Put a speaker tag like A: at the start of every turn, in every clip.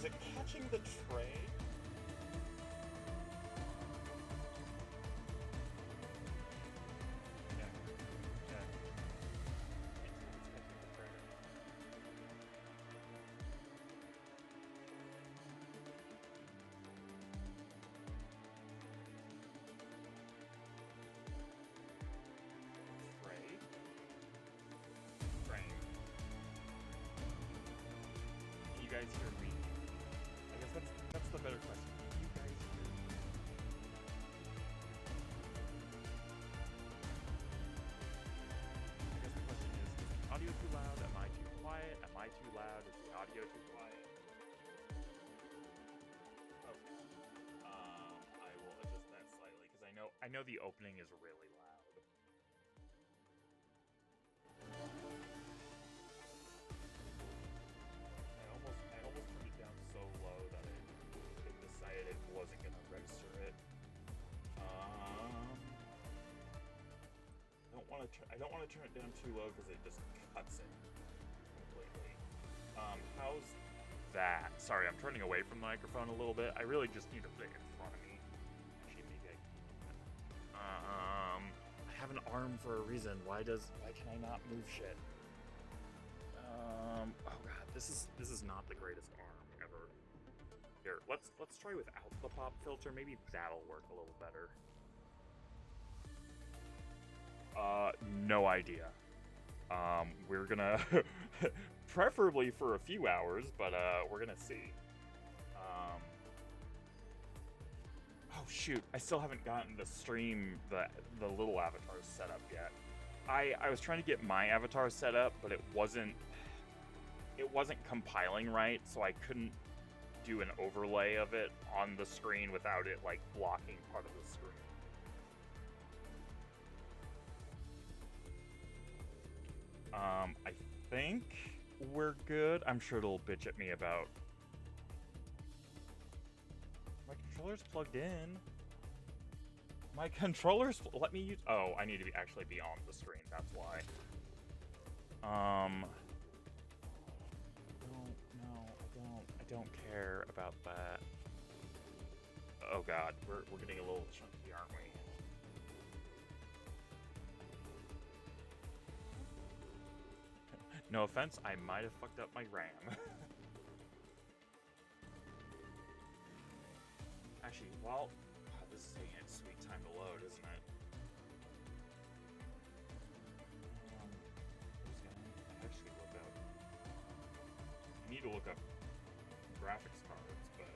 A: Is it catching the tray? Yeah. Yeah. Can't tell if it's catching the tray or not. Tray? Frame. Can you guys hear me? I guess that's the better question. Can you guys hear me? I guess the question is the audio too loud? Am I too quiet? Am I too loud? Is the audio too quiet? Okay. I will adjust that slightly because I know the opening is really loud. I almost turned it down so low that it decided it wasn't gonna register it. I don't want to turn it down too low because it just cuts it completely. How's that? Sorry, I'm turning away from the microphone a little bit. I really just need to put it in front of me. Actually, maybe I have an arm for a reason. Why can I not move shit? Oh god, this is not the greatest arm ever. Here, let's try without the pop filter. Maybe that'll work a little better. No idea. We're gonna preferably for a few hours, but we're gonna see. Um, oh shoot, I still haven't gotten the stream the little avatars set up yet. I was trying to get my avatar set up, but it wasn't compiling right, so I couldn't do an overlay of it on the screen without it like blocking part of the screen. I think we're good. I'm sure it'll bitch at me about my controller's plugged in. My controller's let me use. Oh, I need to actually be on the screen. That's why. I don't care about that. Oh god, we're getting a little chunky, aren't we? No offense, I might have fucked up my RAM. Actually, well, God, this is taking its sweet time to load, isn't it? Who's gonna actually look up? I need to look up graphics cards, but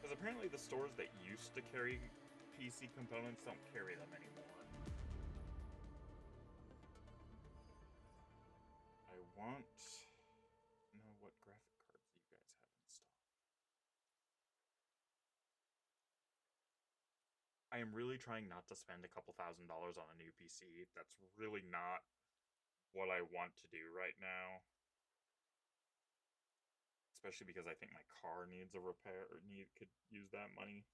A: because apparently the stores that used to carry PC components don't carry them anymore. I want to know what graphic cards you guys have in stock. I am really trying not to spend a couple $1,000s on a new PC. That's really not what I want to do right now. Especially because I think my car needs a repair or could use that money.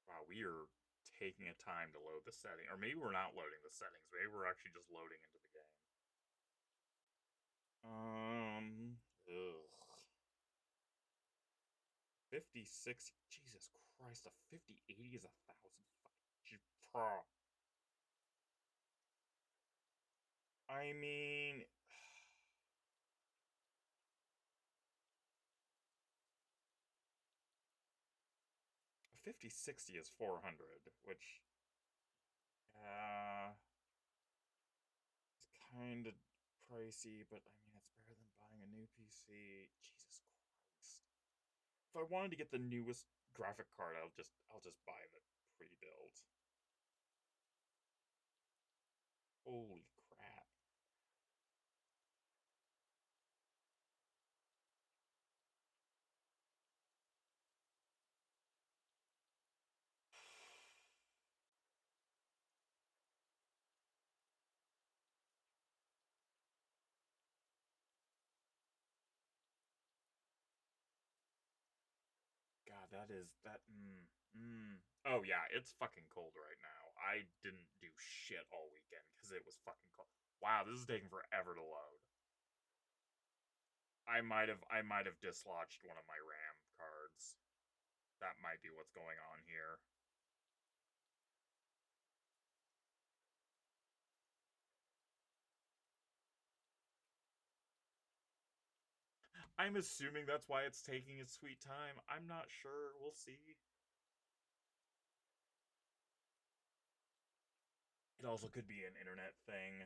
A: Wow, we are taking a time to load the setting. Or maybe we're not loading the settings. Maybe we're actually just loading into the game. Ugh. 5060. Jesus Christ, a 5080 is 1,000 fucking. I mean, a 5060 is 400, which uh, is kind of pricey, but I mean, it's better than buying a new PC. Jesus Christ. If I wanted to get the newest graphic card, I'll just buy the pre-built. Holy crap. God, that is that. Oh yeah, it's fucking cold right now. I didn't do shit all weekend because it was fucking cold. Wow, this is taking forever to load. I might have dislodged one of my RAM cards. That might be what's going on here. I'm assuming that's why it's taking its sweet time. I'm not sure. We'll see. It also could be an internet thing.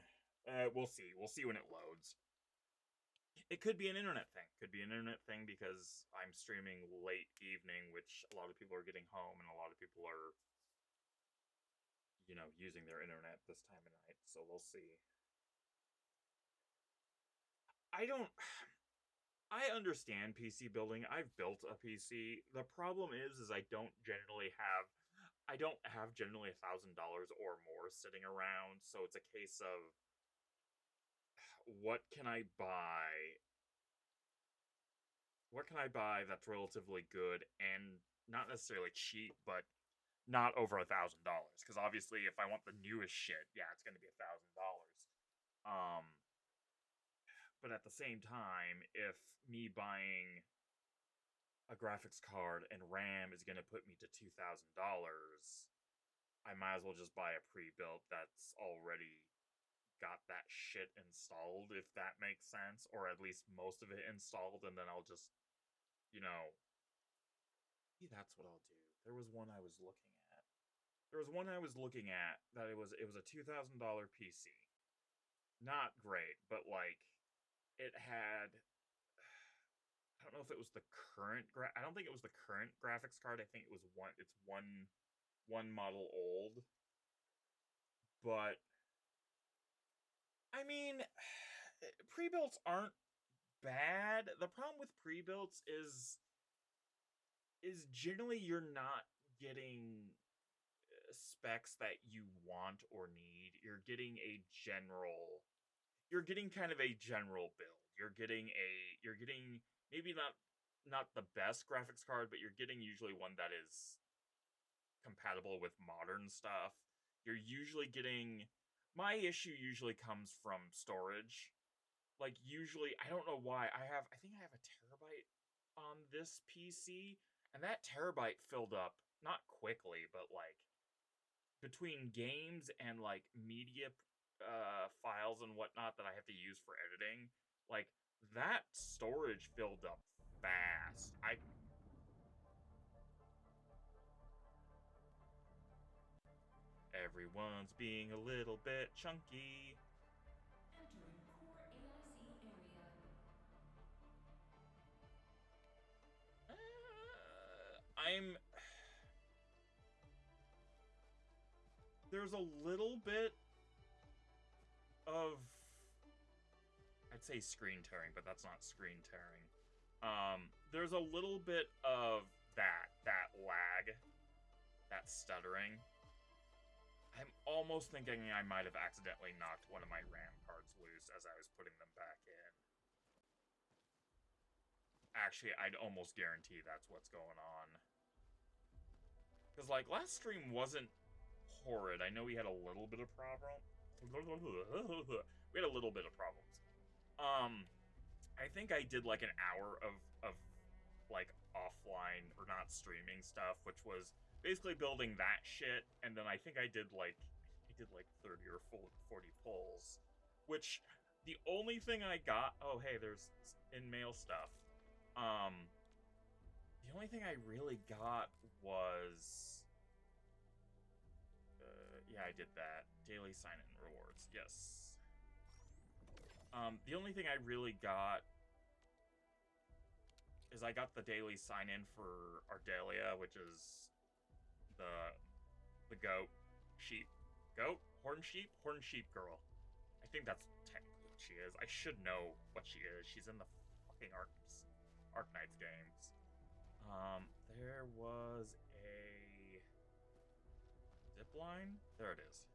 A: We'll see. We'll see when it loads. It could be an internet thing. Could be an internet thing because I'm streaming late evening, which a lot of people are getting home, and a lot of people are, using their internet this time of night. So we'll see. I don't. I understand PC building. I've built a PC. The problem is I don't have generally $1,000 or more sitting around. So it's a case of what can I buy? What can I buy that's relatively good and not necessarily cheap, but not over $1,000? Because obviously, if I want the newest shit, yeah, it's going to be $1,000. Um, but at the same time, if me buying a graphics card and RAM is going to put me to $2,000, I might as well just buy a pre-built that's already got that shit installed, if that makes sense, or at least most of it installed, and then I'll just, you know, maybe that's what I'll do. There was one I was looking at. There was one I was looking at that it was a $2,000 PC. Not great, but like it had I don't know if it was the I don't think it was the current graphics card. I think it's one model old. But I mean, pre-builts aren't bad. The problem with pre-builts is generally you're not getting specs that you want or need. You're getting kind of a general build. You're getting maybe not the best graphics card, but you're getting usually one that is compatible with modern stuff. You're usually getting My issue usually comes from storage. Like usually I don't know why. I think I have a terabyte on this PC, and that terabyte filled up not quickly, but like between games and like media files and whatnot that I have to use for editing, like that storage filled up fast. I Everyone's being a little bit chunky.
B: Entering core AIC area.
A: I'm There's a little bit of, I'd say screen tearing, but that's not screen tearing. There's a little bit of that lag, that stuttering. I'm almost thinking I might have accidentally knocked one of my RAM cards loose as I was putting them back in. Actually, I'd almost guarantee that's what's going on. Because, like, last stream wasn't horrid. I know we had a little bit of problem. We had a little bit of problems. I think I did like an hour of like offline or not streaming stuff, which was basically building that shit, and then I did like 30 or 40 pulls, which the only thing I got. Oh, hey, there's in mail stuff. Um, the only thing I really got was. Yeah, I did that. Daily sign-in rewards. Yes. The only thing I really got is I got the daily sign-in for Ardelia, which is the goat sheep horn sheep girl. I think that's technically what she is. I should know what she is. She's in the fucking Arknights games. There was a zip line. There it is.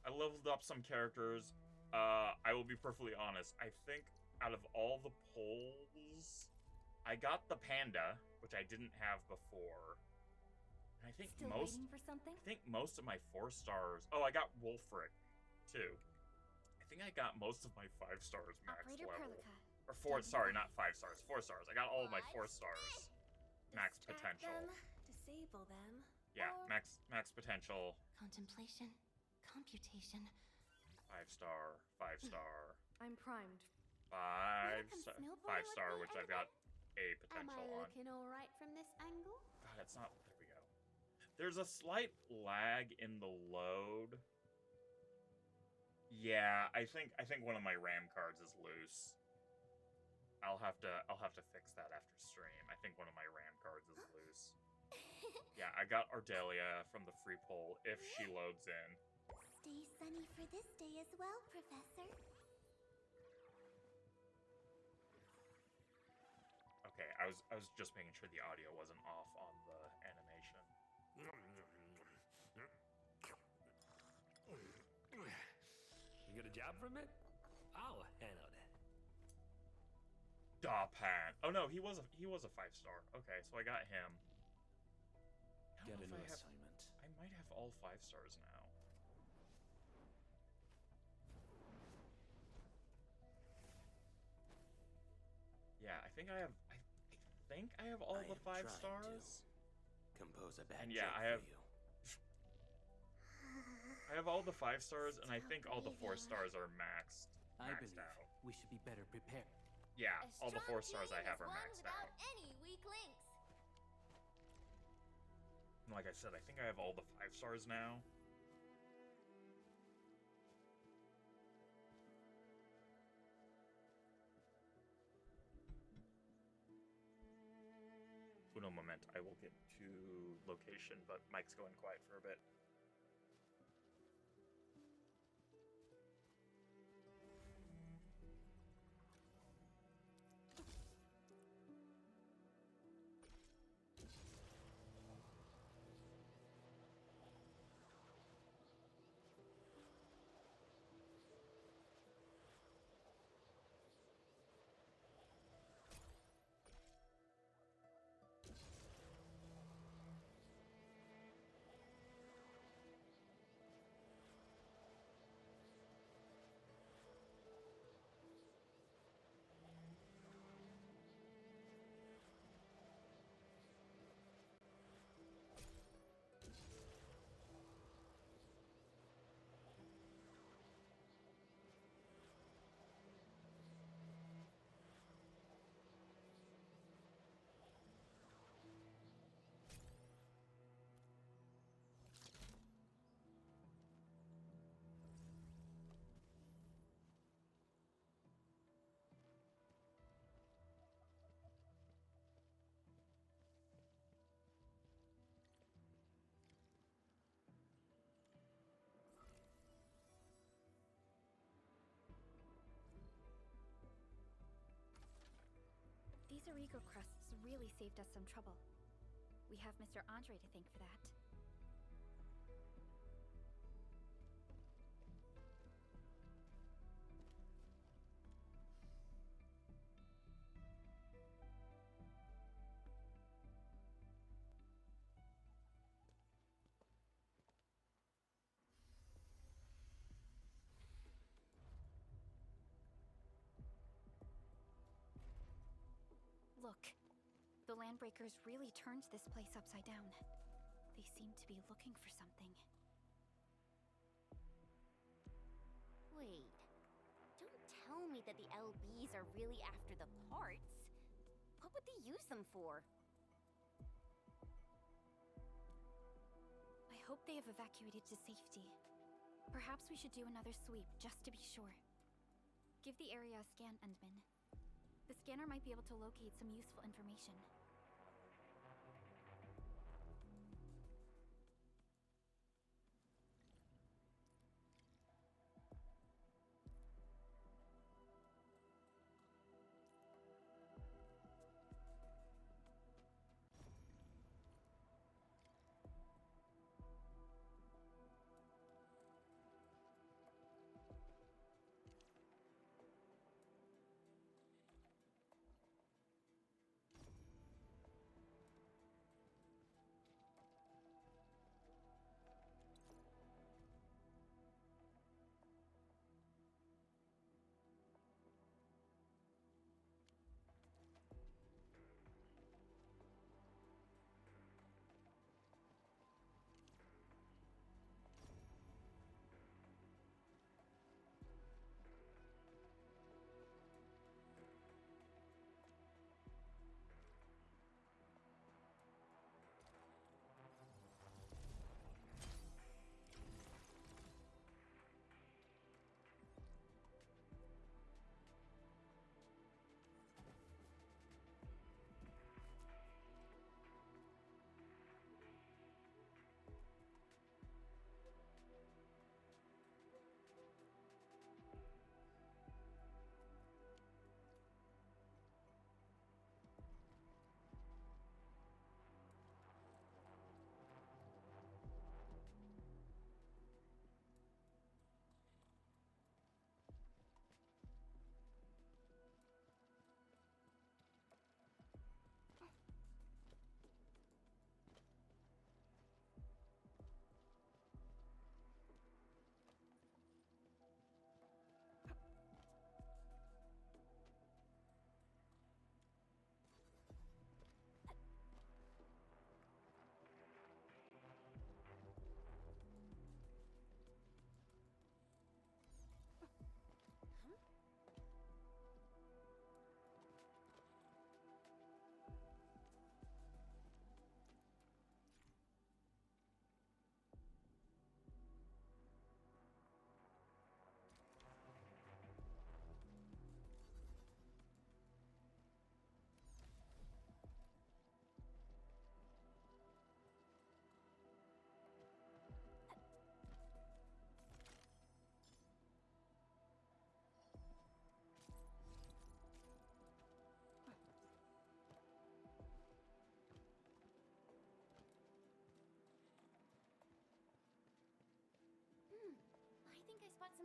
A: I leveled up some characters. I will be perfectly honest. I think out of all the polls, I got the panda, which I didn't have before. And
B: Still waiting for something?
A: I think most of my 4 stars. Oh, I got Wolfric too. I think I got most of my 5 stars max
B: Operator
A: level.
B: Perlica.
A: Or four.
B: Standing
A: Sorry,
B: by.
A: not 5 stars. 4 stars. I got all of my 4 stars max
C: Distract
A: potential.
C: them, disable them.
A: Yeah,
C: or
A: max potential.
B: Contemplation. Computation.
A: 5 star. 5 star.
C: I'm primed.
A: Five
B: come
A: star.
B: snowboarding
A: 5 star,
B: with me,
A: which I've got a
C: Am
A: potential
C: I
A: on.
C: looking all right from this angle?
A: God, it's not. There we go. There's a slight lag in the load. Yeah, I think one of my RAM cards is loose. I'll have to fix that after stream. I think one of my RAM cards is loose. Yeah, I got Ardelia from the free poll if she loads in.
D: Stay sunny for this day as well, Professor.
A: Okay, I was just making sure the audio wasn't off on the animation.
E: You get a job from it? I'll handle that.
A: Dapan. Oh no, he was a 5 star. Okay, so I got him. I
E: Get
A: don't
E: a
A: know
E: new
A: if
E: assignment.
A: I might have all 5 stars now. Yeah, I think I have all
E: I
A: the
E: am
A: 5 stars.
E: Compose a bad
A: And yeah,
E: joke
A: I have
E: for you.
A: I have all the 5 stars, and I think all the 4 stars are maxed
F: I
A: maxed
F: believe
A: out.
F: we should be better prepared.
A: Yeah,
D: A
A: all the
D: strong
A: 4 stars I
D: team
A: have
D: is
A: are
D: one
A: maxed
D: without
A: out.
D: any weak links.
A: And like I said, I think I have all the 5 stars now. Uno moment, I will get to location, but Mike's going quiet for a bit.
G: These Origo crusts really saved us some trouble. We have Mr. Andre to thank for that. Look, the Landbreakers really turned this place upside down. They seem to be looking for something.
D: Wait, don't tell me that the LBs are really after the parts. What would they use them for?
G: I hope they have evacuated to safety. Perhaps we should do another sweep, just to be sure. Give the area a scan, Endman. The scanner might be able to locate some useful information.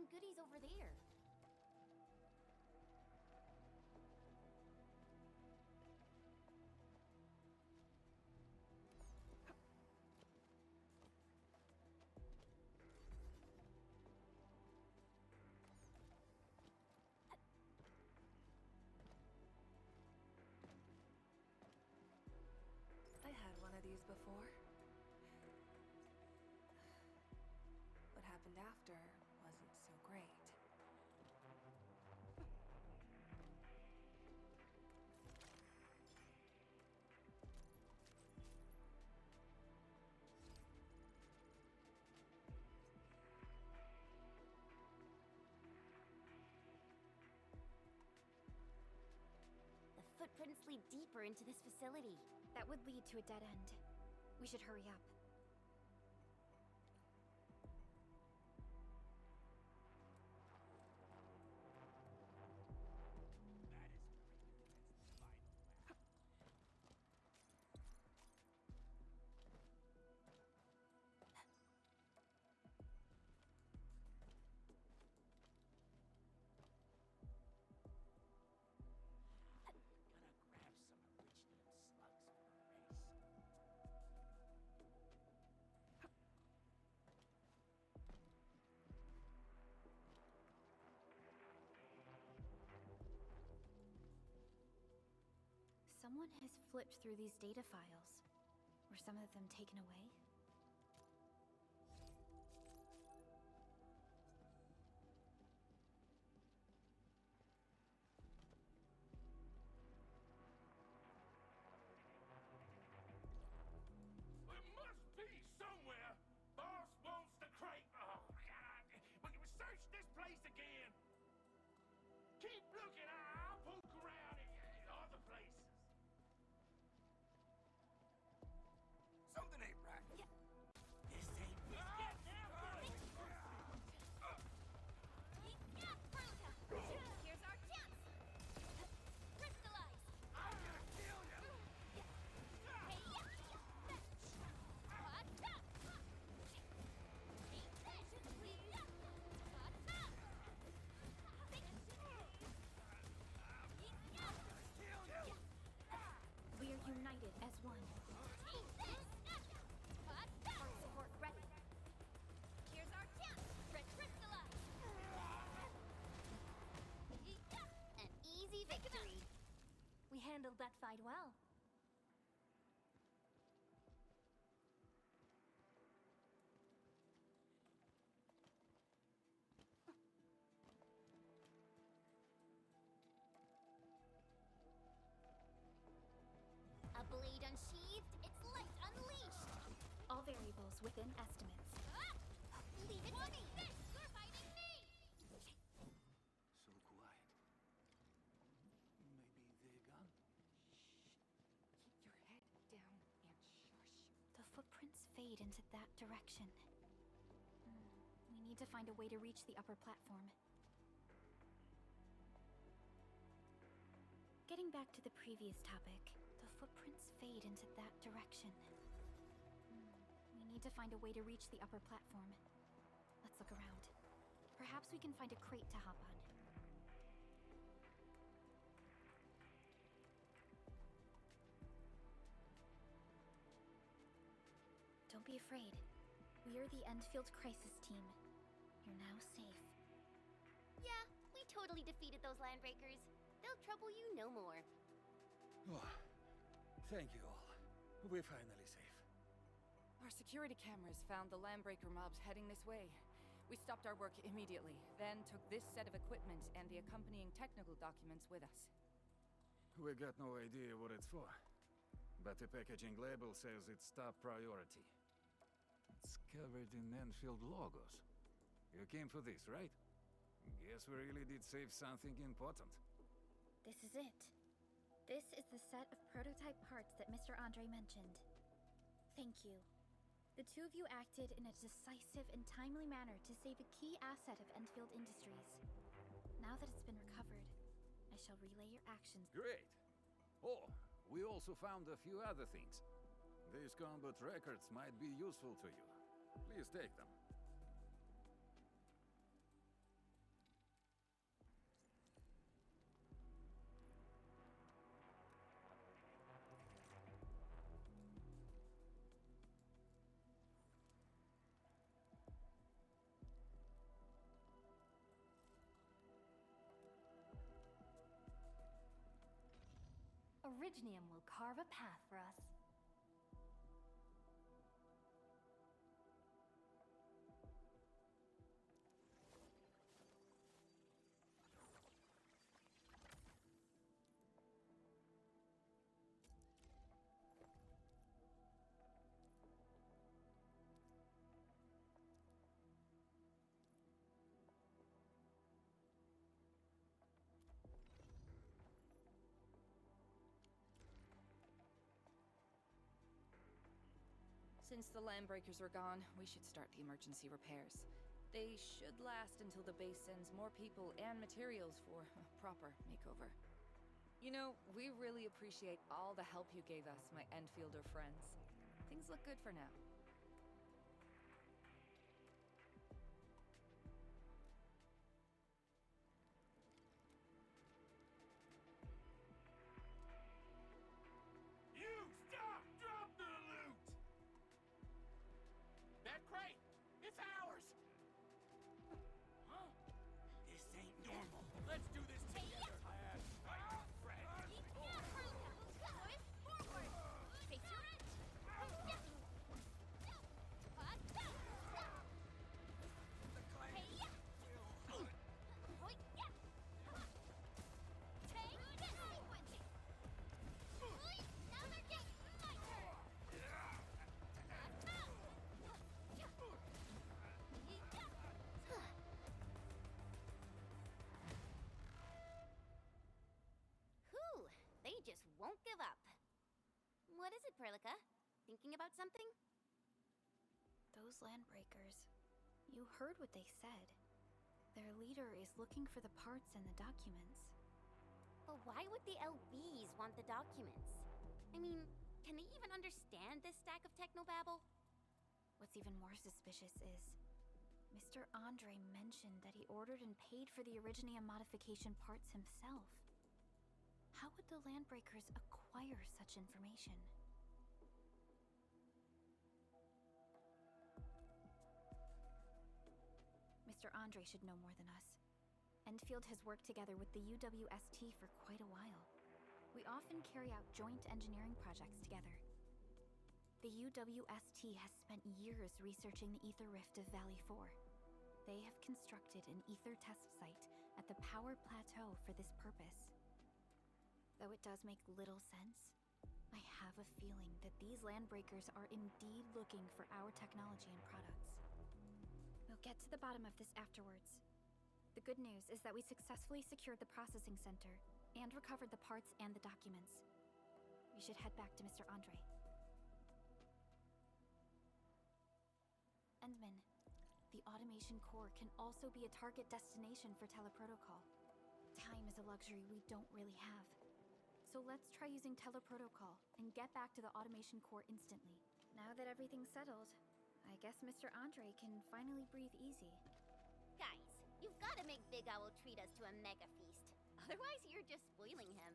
D: some goodies over there.
C: I had one of these before. What happened after wasn't so great.
D: The footprints lead deeper into this facility.
G: That would lead to a dead end. We should hurry up. Someone has flipped through these data files. Were some of them taken away?
F: There must be somewhere. Boss wants to crate. Oh, God. We can search this place again. Keep looking. I'll poke around in other places. Something ain't right. This ain't right. Get down, boy.
D: Here's our chance! Crystallize!
F: I'm gonna kill you.
G: We are united as one.
D: Heart support ready. Here's our chance! Crystallize! An easy victory.
B: We handled that fight well.
D: A blade unsheathed, its light unleashed.
G: All variables within estimates.
D: Leave it to me! You're fighting me!
F: So quiet. Maybe they're gone.
C: Keep your head down and shush.
G: The footprints fade into that direction. We need to find a way to reach the upper platform. Getting back to the previous topic, the footprints fade into that direction. We need to find a way to reach the upper platform. Let's look around. Perhaps we can find a crate to hop on. Don't be afraid. We are the Endfield crisis team. You're now safe.
D: Yeah, we totally defeated those landbreakers. They'll trouble you no more.
F: Oh, thank you all. We're finally safe.
H: Our security cameras found the Landbreaker mobs heading this way. We stopped our work immediately, then took this set of equipment and the accompanying technical documents with us.
F: We got no idea what it's for, but the packaging label says it's top priority. It's covered in Endfield logos. You came for this, right? Guess we really did save something important.
G: This is it. This is the set of prototype parts that Mr. Andre mentioned. Thank you. The two of you acted in a decisive and timely manner to save a key asset of Endfield Industries. Now that it's been recovered, I shall relay your actions.
F: Great. Oh, we also found a few other things. These combat records might be useful to you. Please take them.
B: Originium will carve a path for us.
H: Since the Landbreakers are gone, we should start the emergency repairs. They should last until the base sends more people and materials for a proper makeover. You know, we really appreciate all the help you gave us, my Endfielder friends. Things look good for now.
I: You stop! Drop the loot! That crate! It's ours! Huh? This ain't normal. Let's do this together. Fred!
D: Face your edge!
I: The claim.
D: Whew, they just won't give up. What is it, Perlica? Thinking about something?
G: Those Landbreakers. You heard what they said. Their leader is looking for the parts and the documents.
D: But why would the LBs want the documents? I mean, can they even understand this stack of technobabble?
G: What's even more suspicious is Mr. Andre mentioned that he ordered and paid for the Originium modification parts himself. How would the Landbreakers acquire such information? Mr. Andre should know more than us. Endfield has worked together with the UWST for quite a while. We often carry out joint engineering projects together. The UWST has spent years researching the ether rift of Valley 4. They have constructed an ether test site at the power plateau for this purpose. Though it does make little sense, I have a feeling that these Landbreakers are indeed looking for our technology and products. We'll get to the bottom of this afterwards. The good news is that we successfully secured the processing center and recovered the parts and the documents. We should head back to Mr. Andre. Endman, the automation core can also be a target destination for teleprotocol. Time is a luxury we don't really have. So let's try using teleprotocol and get back to the automation core instantly. Now that everything's settled, I guess Mr. Andre can finally breathe easy.
D: Guys, you've gotta make Big Owl treat us to a mega feast. Otherwise, you're just spoiling him.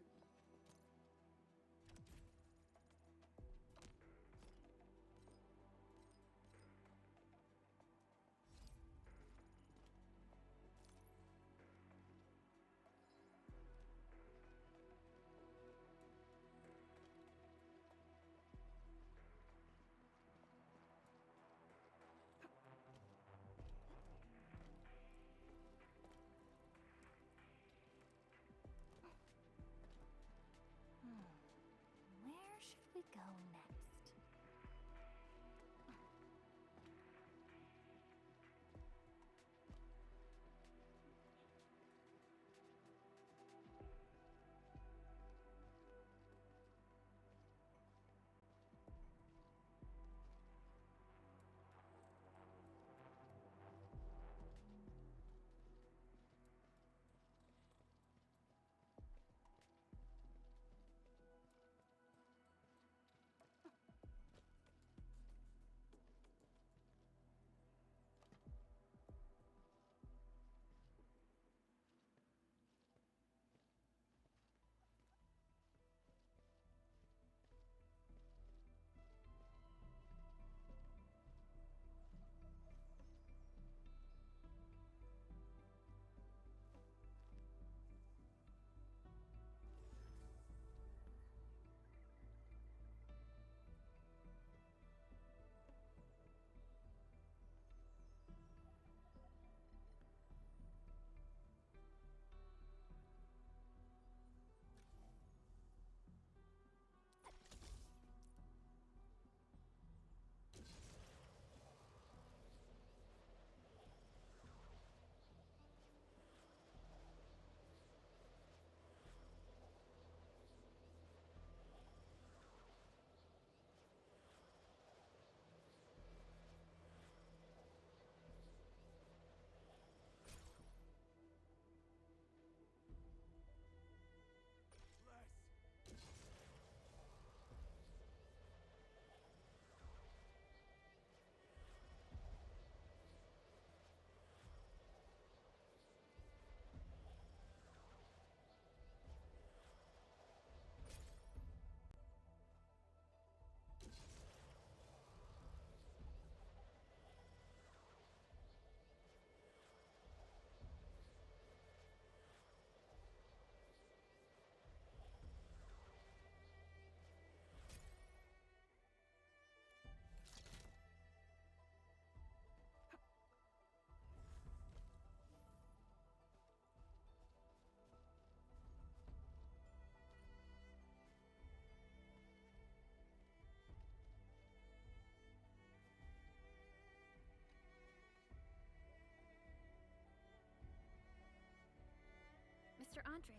G: Andre,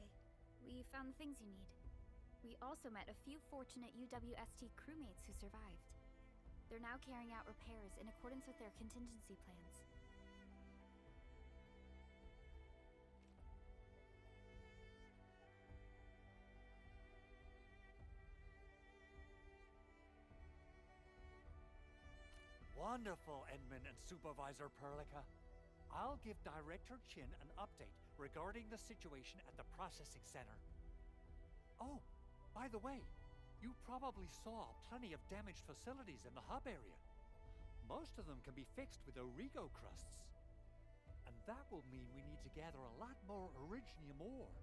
G: we found the things you need. We also met a few fortunate UWST crewmates who survived. They're now carrying out repairs in accordance with their contingency plans.
J: Wonderful, Edmund and Supervisor Perlica. I'll give Director Chin an update regarding the situation at the processing center. Oh, by the way, you probably saw plenty of damaged facilities in the hub area. Most of them can be fixed with Origo crusts. And that will mean we need to gather a lot more Originium ore.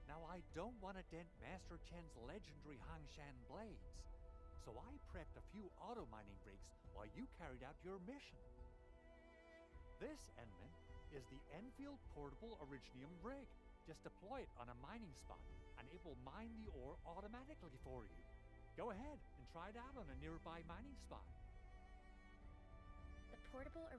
J: Now, I don't want to dent Master Chen's legendary Hangshan blades, so I prepped a few auto mining rigs while you carried out your mission. This, Enman, is the Endfield Portable Originium rig. Just deploy it on a mining spot, and it will mine the ore automatically for you. Go ahead and try it out on a nearby mining spot.
G: The portable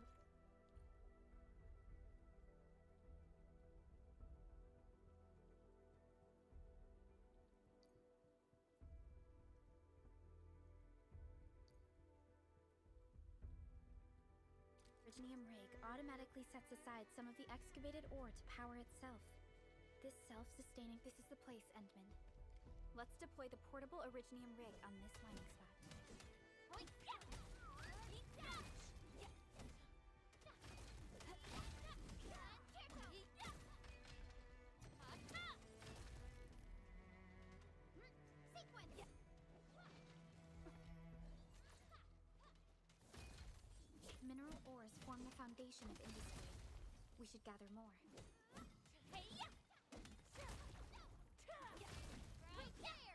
G: Originium rig automatically sets aside some of the excavated ore to power itself. This self-sustaining... This is the place, Endman. Let's deploy the portable Originium rig on this mining spot. Mineral ores form the foundation of industry. We should gather more.
D: Right there!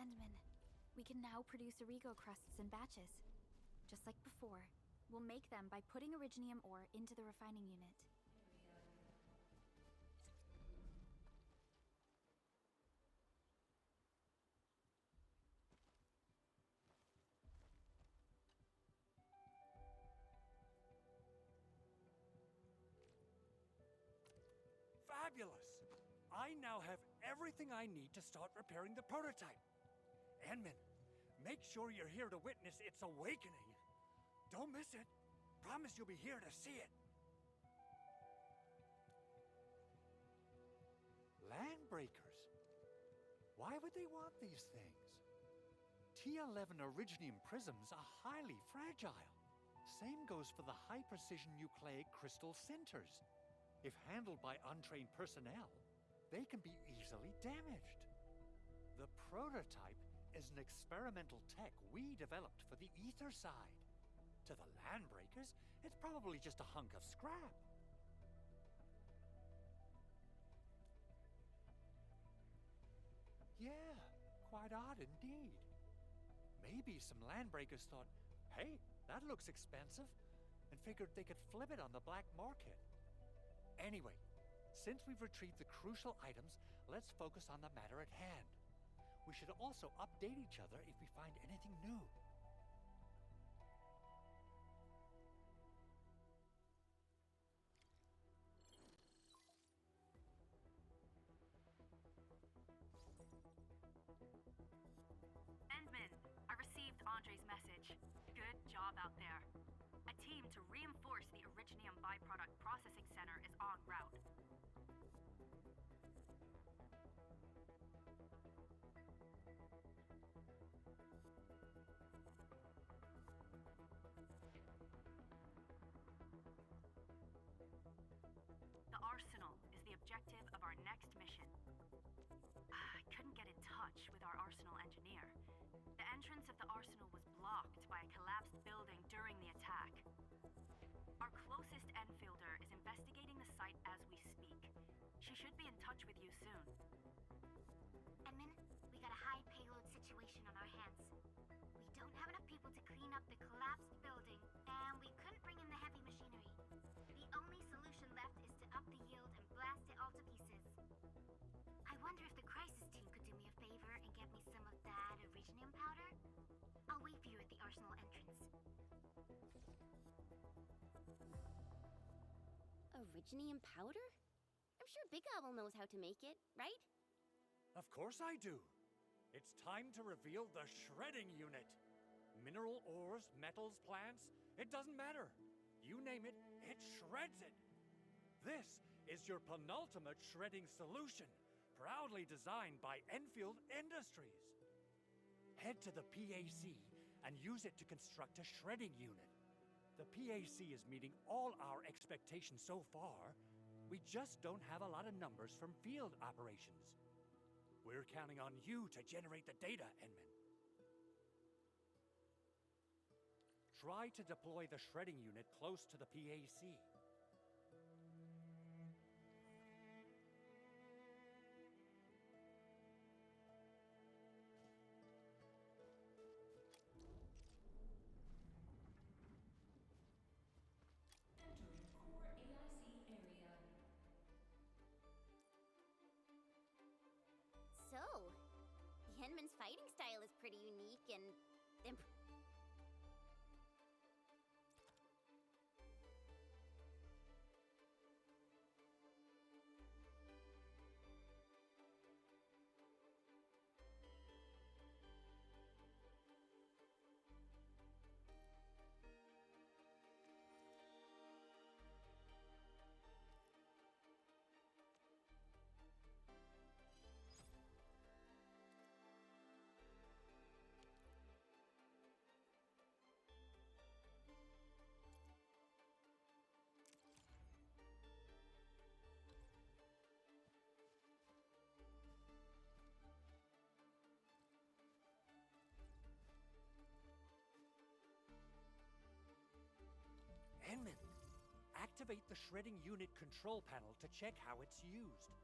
G: Endman, we can now produce Origo crusts in batches. Just like before, we'll make them by putting Originium ore into the refining unit.
J: Fabulous! I now have everything I need to start repairing the prototype. Enman, make sure you're here to witness its awakening. Don't miss it. Promise you'll be here to see it. Landbreakers? Why would they want these things? T11 Originium prisms are highly fragile. Same goes for the high-precision nucleic crystal centers. If handled by untrained personnel, they can be easily damaged. The prototype is an experimental tech we developed for the ether side. To the landbreakers, it's probably just a hunk of scrap. Yeah, quite odd indeed. Maybe some landbreakers thought, hey, that looks expensive, and figured they could flip it on the black market. Anyway, since we've retrieved the crucial items, let's focus on the matter at hand. We should also update each other if we find anything new.
B: Endman, I received Andre's message. Good job out there. A team to reinforce the Originium byproduct processing center is en route. The arsenal is the objective of our next mission. I couldn't get in touch with our arsenal engineer. The entrance of the arsenal was blocked by a collapsed building during the attack. Our closest Enfielder is investigating the site as we speak. She should be in touch with you soon.
D: Edmund, we got a high payload situation on our hands. We don't have enough people to clean up the collapsed building, and we couldn't bring in the heavy machinery. The only solution left is to up the yield and blast it all to pieces. I wonder if the crisis team could do me a favor and get me some of that Originium powder? I'll wait for you at the arsenal entrance. Originium powder? I'm sure Big Owl knows how to make it, right?
J: Of course I do. It's time to reveal the shredding unit. Mineral ores, metals, plants, it doesn't matter. You name it, it shreds it. This is your penultimate shredding solution, proudly designed by Enfield Industries. Head to the PAC and use it to construct a shredding unit. The PAC is meeting all our expectations so far. We just don't have a lot of numbers from field operations. We're counting on you to generate the data, Enman. Try to deploy the shredding unit close to the PAC.
C: Entering core AIC area.
D: So, the Henman's fighting style is pretty unique and
J: Enman, activate the shredding unit control panel to check how it's used.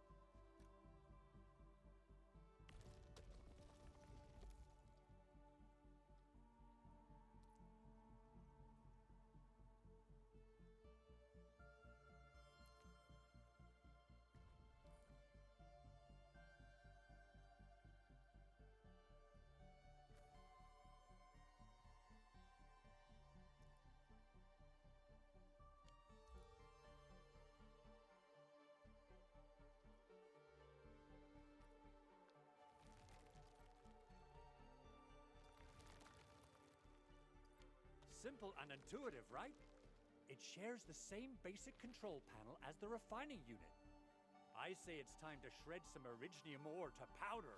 J: Simple and intuitive, right? It shares the same basic control panel as the refining unit. I say it's time to shred some Originium ore to powder.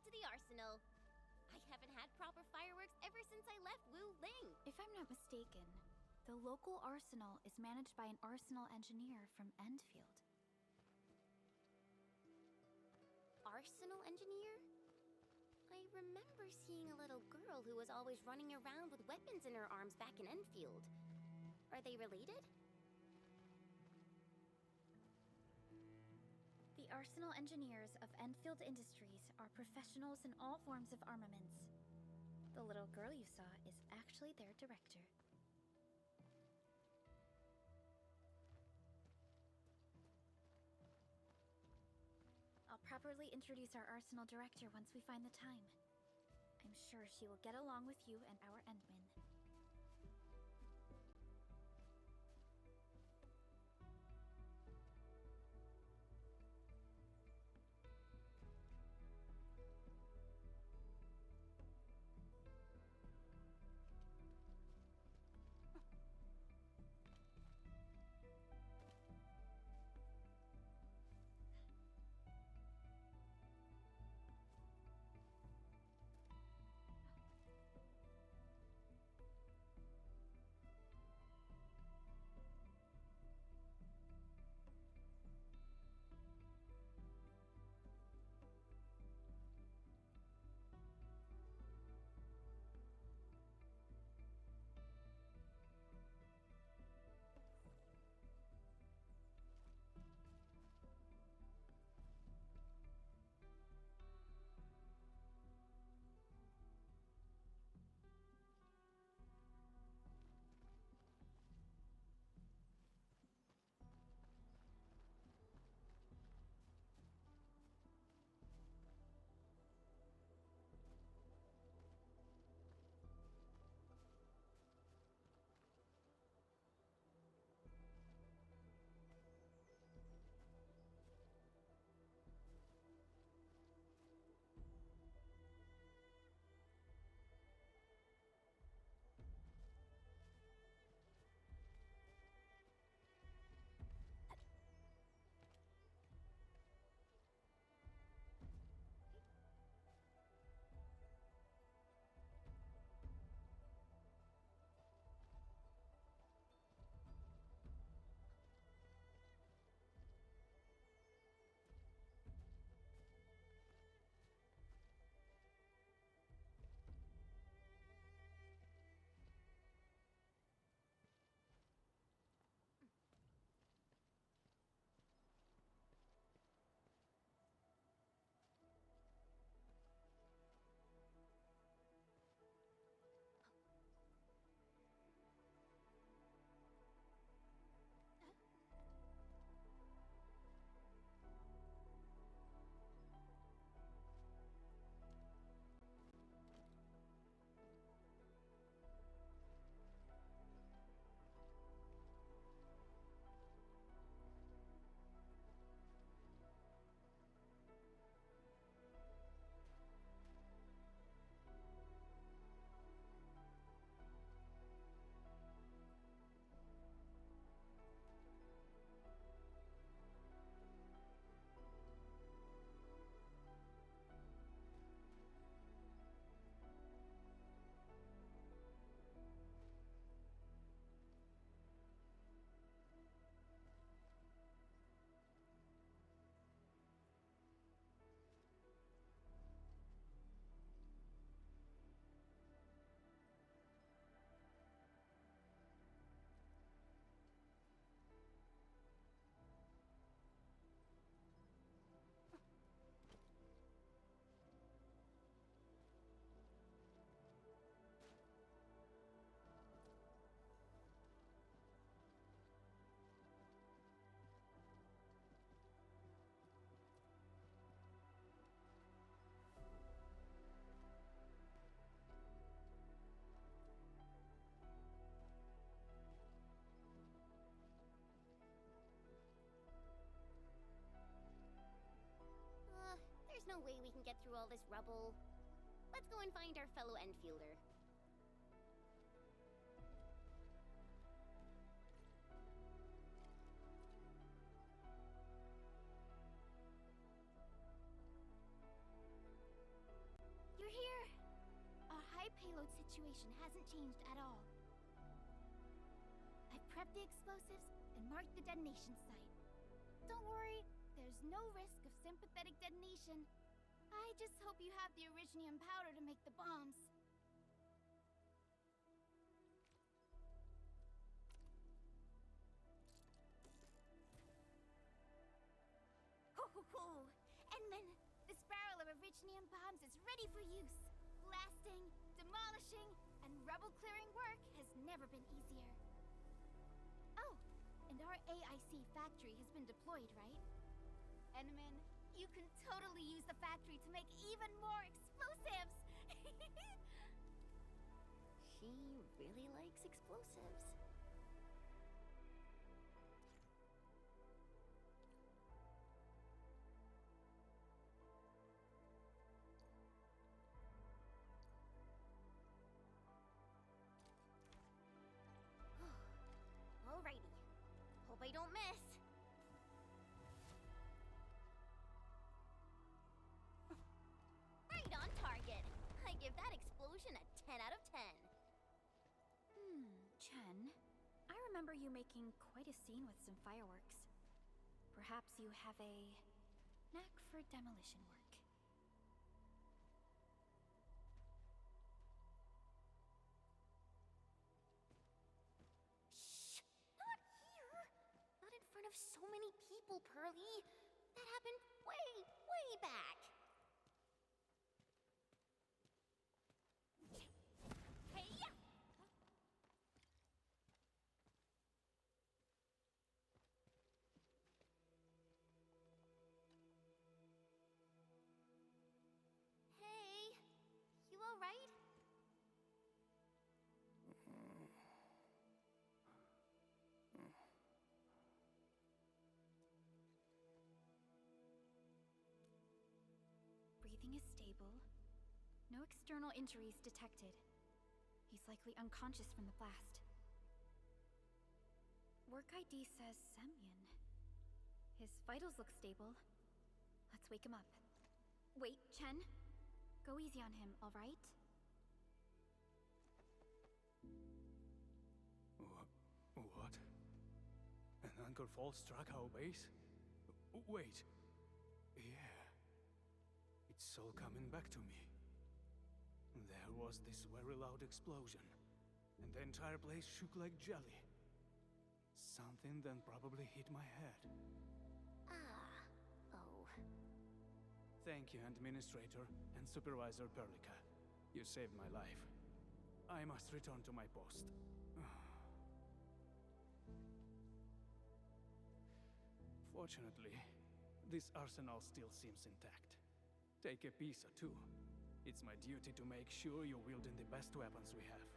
K: to the arsenal. I haven't had proper fireworks ever since I left Wu Ling.
G: If I'm not mistaken, the local arsenal is managed by an arsenal engineer from Endfield.
K: Arsenal engineer? I remember seeing a little girl who was always running around with weapons in her arms back in Enfield. Are they related?
G: The arsenal engineers of Enfield Industries are professionals in all forms of armaments. The little girl you saw is actually their director. I'll properly introduce our arsenal director once we find the time. I'm sure she will get along with you and our Endman.
K: There's no way we can get through all this rubble. Let's go and find our fellow Enfielder.
D: payload situation hasn't changed at all. I've prepped the explosives and marked the detonation site. Don't worry, there's no risk of sympathetic detonation. I just hope you have the originium powder to make the bombs. Ho ho ho! Endman, this barrel of originium bombs is ready for use. Blasting, demolishing, and rubble-clearing work has never been easier. Oh, and our AIC factory has been deployed, right? Endman, you can totally use the factory to make even more explosives!
K: She really likes explosives. Alrighty. Hope I don't miss. Right on target. I give that explosion a 10 out of 10.
G: Chen, I remember you making quite a scene with some fireworks. Perhaps you have a knack for demolition work.
K: Shh! Not here! Not in front of so many people, Pearly. That happened way, way back. Hey-ya! Hey, you all right?
G: Breathing is stable. No external injuries detected. He's likely unconscious from the blast. Work ID says Semyon. His vitals look stable. Let's wake him up. Wait, Chen. Go easy on him, all right?
F: What? An anchor fault struck our base? Wait. Yeah. It's all coming back to me. There was this very loud explosion, and the entire place shook like jelly. Something then probably hit my head.
K: Oh.
F: Thank you, Administrator and Supervisor Perlica. You saved my life. I must return to my post. Fortunately, this arsenal still seems intact. Take a piece or two. It's my duty to make sure you're wielding the best weapons we have.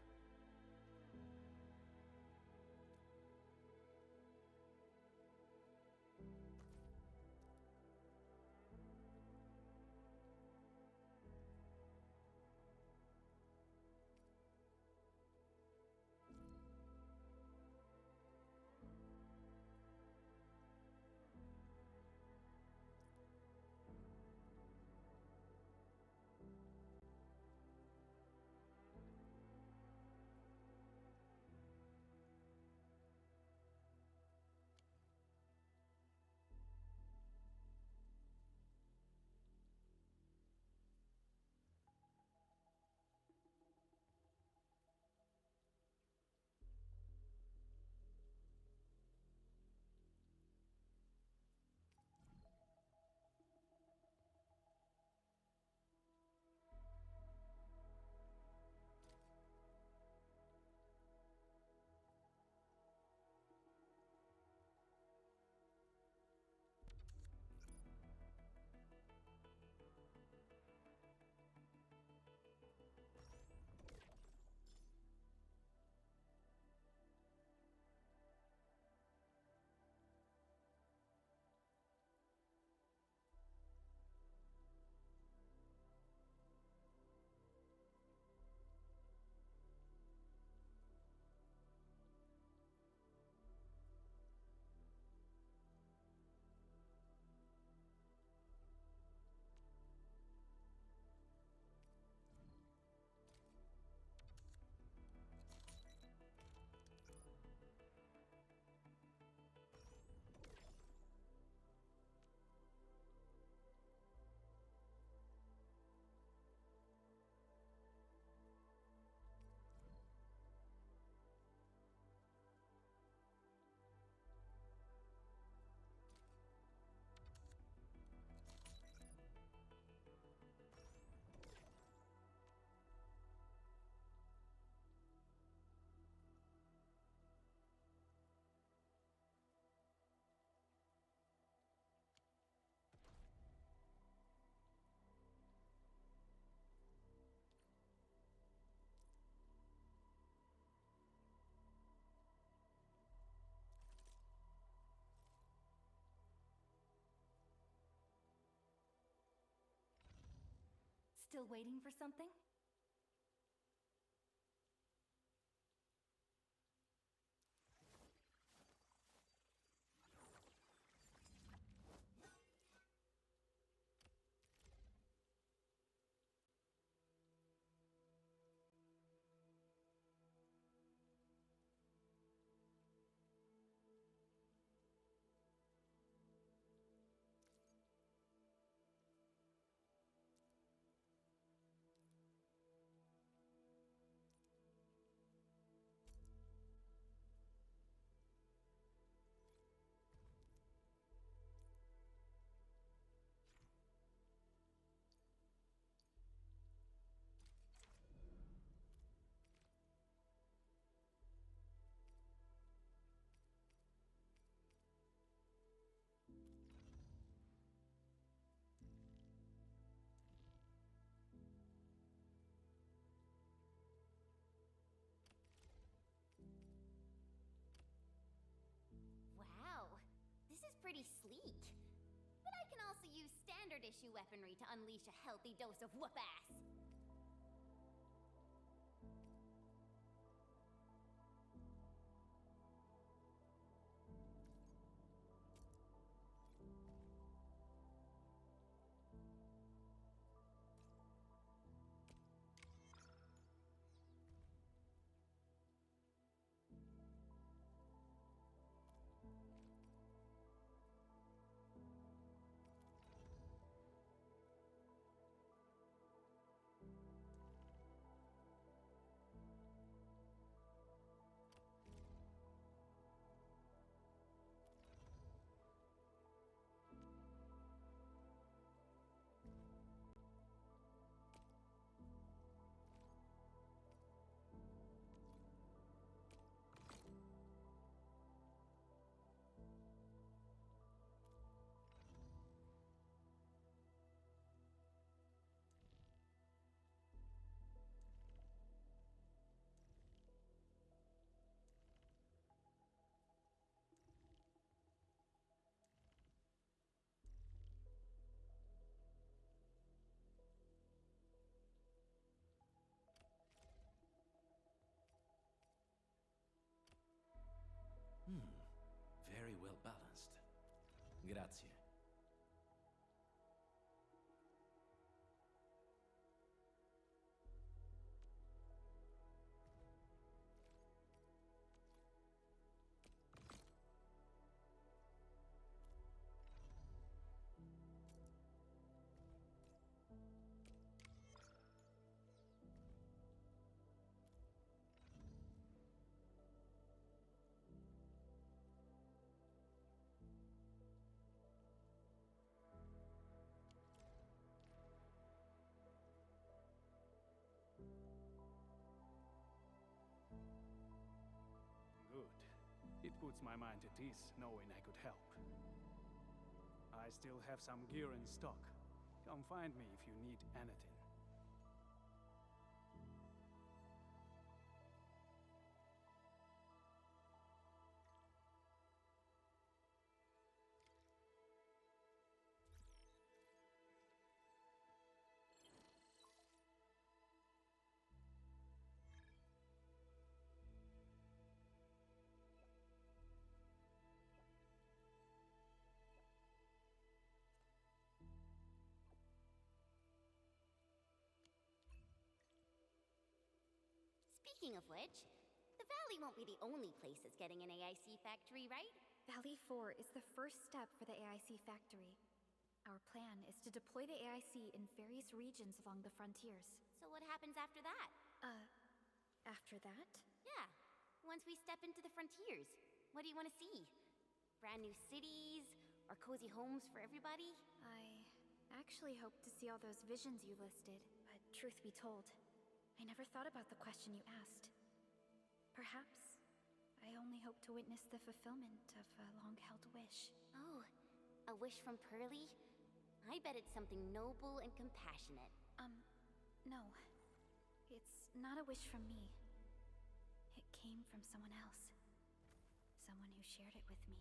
B: Still waiting for something?
K: Wow, this is pretty sleek. But I can also use standard issue weaponry to unleash a healthy dose of whoop-ass.
L: Very well balanced. Grazie.
M: Good. It puts my mind at ease knowing I could help. I still have some gear in stock. Come find me if you need anything.
K: Speaking of which, the Valley won't be the only place that's getting an AIC factory, right?
G: Valley 4 is the first step for the AIC factory. Our plan is to deploy the AIC in various regions along the frontiers.
K: So what happens after that?
G: After that?
K: Yeah, once we step into the frontiers, what do you want to see? Brand new cities? Or cozy homes for everybody?
G: I actually hoped to see all those visions you listed, but truth be told, I never thought about the question you asked. Perhaps I only hope to witness the fulfillment of a long-held wish.
K: Oh, a wish from Pearly? I bet it's something noble and compassionate.
G: No. It's not a wish from me. It came from someone else. Someone who shared it with me.